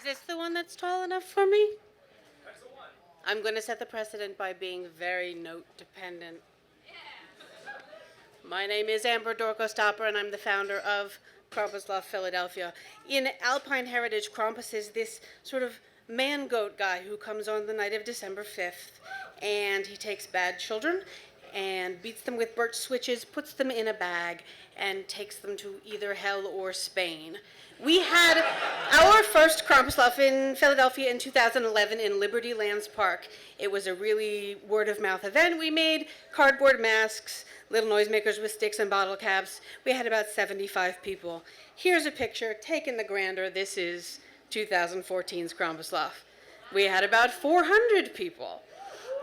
this the one that's tall enough for me? I'm going to set the precedent by being very note dependent. My name is Amber Dorko Stopper, and I'm the founder of Krampuslauf, Philadelphia. In Alpine heritage, Krampus is this sort of man-goat guy who comes on the night of December 5th, and he takes bad children and beats them with birch switches, puts them in a bag, and takes them to either hell or Spain. We had our first Krampuslauf in Philadelphia in 2011 in Liberty Lands Park. It was a really word-of-mouth event. We made cardboard masks, little noisemakers with sticks and bottle caps. We had about 75 people. Here's a picture taken the grandeur. This is 2014's Krampuslauf. We had about 400 people.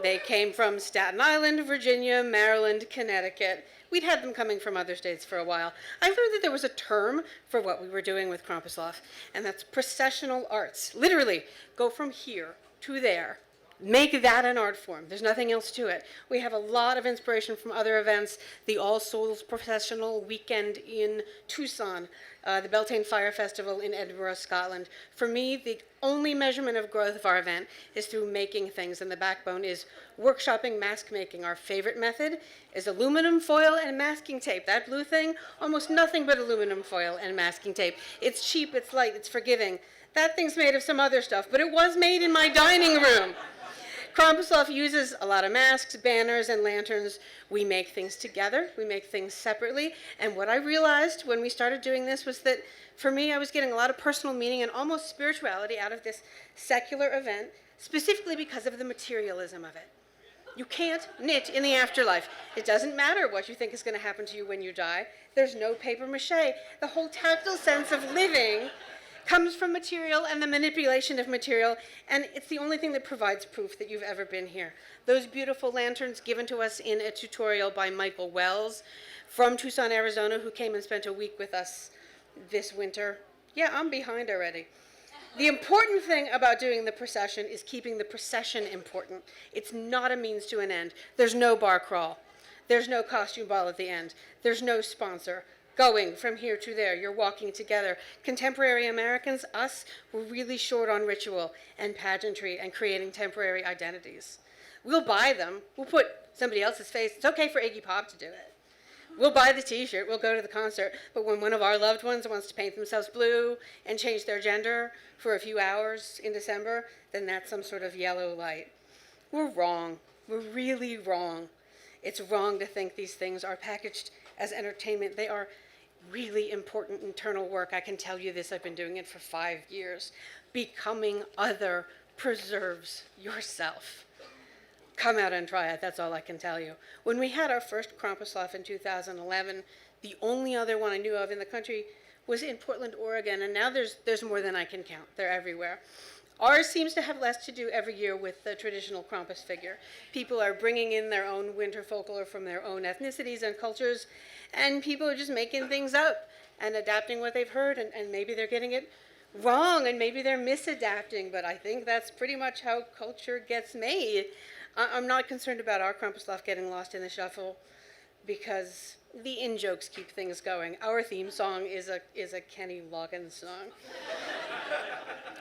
They came from Staten Island, Virginia, Maryland, Connecticut. We'd had them coming from other states for a while. I learned that there was a term for what we were doing with Krampuslauf, and that's processional arts. Literally, go from here to there. Make that an art form. There's nothing else to it. We have a lot of inspiration from other events. The All Souls Processional Weekend in Tucson, the Beltane Fire Festival in Edinburgh, Scotland. For me, the only measurement of growth of our event is through making things, and the backbone is workshopping mask making. Our favorite method is aluminum foil and masking tape. That blue thing, almost nothing but aluminum foil and masking tape. It's cheap, it's light, it's forgiving. That thing's made of some other stuff, but it was made in my dining room. Krampuslauf uses a lot of masks, banners, and lanterns. We make things together. We make things separately. And what I realized when we started doing this was that, for me, I was getting a lot of personal meaning and almost spirituality out of this secular event, specifically because of the materialism of it. You can't knit in the afterlife. It doesn't matter what you think is going to happen to you when you die. There's no paper mache. The whole tactile sense of living comes from material and the manipulation of material, and it's the only thing that provides proof that you've ever been here. Those beautiful lanterns given to us in a tutorial by Michael Wells from Tucson, Arizona, who came and spent a week with us this winter. Yeah, I'm behind already. The important thing about doing the procession is keeping the procession important. It's not a means to an end. There's no bar crawl. There's no costume ball at the end. There's no sponsor. Going from here to there, you're walking together. Contemporary Americans, us, we're really short on ritual and pageantry and creating temporary identities. We'll buy them. We'll put somebody else's face. It's okay for Iggy Pop to do it. We'll buy the t-shirt. We'll go to the concert. But when one of our loved ones wants to paint themselves blue and change their gender for a few hours in December, then that's some sort of yellow light. We're wrong. We're really wrong. It's wrong to think these things are packaged as entertainment. They are really important internal work. I can tell you this, I've been doing it for 5 years. Becoming other preserves yourself. Come out and try it, that's all I can tell you. When we had our first Krampuslauf in 2011, the only other one I knew of in the country was in Portland, Oregon, and now there's more than I can count. They're everywhere. Ours seems to have less to do every year with the traditional Krampus figure. People are bringing in their own winter folklore from their own ethnicities and cultures, and people are just making things up and adapting what they've heard, and maybe they're getting it wrong, and maybe they're misadapting, but I think that's pretty much how culture gets made. I'm not concerned about our Krampuslauf getting lost in the shuffle, because the in-jokes keep things going. Our theme song is a Kenny Loggins song.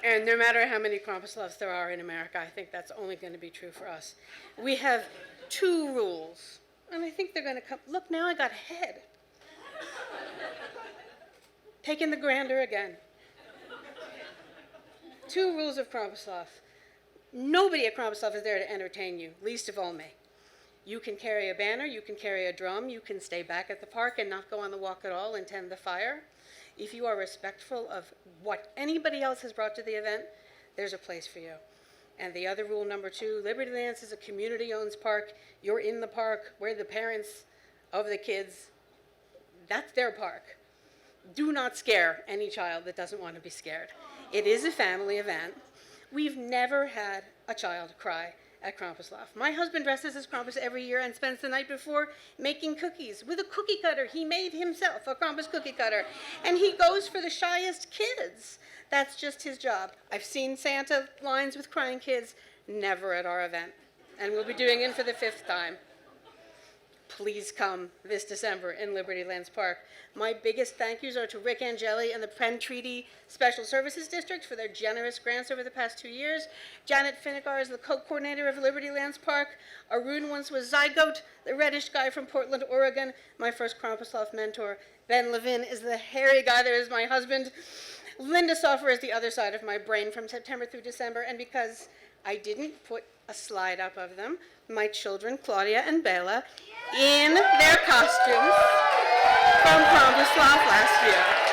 And no matter how many Krampuslaufs there are in America, I think that's only going to be true for us. We have 2 rules, and I think they're going to come. Look, now I got ahead. Taking the grandeur again. 2 rules of Krampuslauf. Nobody at Krampuslauf is there to entertain you, least of all me. You can carry a banner, you can carry a drum, you can stay back at the park and not go on the walk at all and tend the fire. If you are respectful of what anybody else has brought to the event, there's a place for you. And the other rule, number 2, Liberty Lands is a community-owned park. You're in the park. We're the parents of the kids. That's their park. Do not scare any child that doesn't want to be scared. It is a family event. We've never had a child cry at Krampuslauf. My husband dresses as Krampus every year and spends the night before making cookies with a cookie cutter. He made himself a Krampus cookie cutter. And he goes for the shyest kids. That's just his job. I've seen Santa lines with crying kids, never at our event. And we'll be doing it for the 5th time. please come this December in Liberty Lands Park. My biggest thank yous are to Rick Angeli and the Penn Treaty Special Services District for their generous grants over the past 2 years. Janet Finnegar is the co-coordinator of Liberty Lands Park. Arun once was Zygote, the reddish guy from Portland, Oregon, my first Krampuslauf mentor. Ben Levin is the hairy guy that is my husband. Linda Soffer is the other side of my brain from September through December, and because I didn't put a slide up of them, my children, Claudia and Bella, in their costumes from Krampuslauf last year.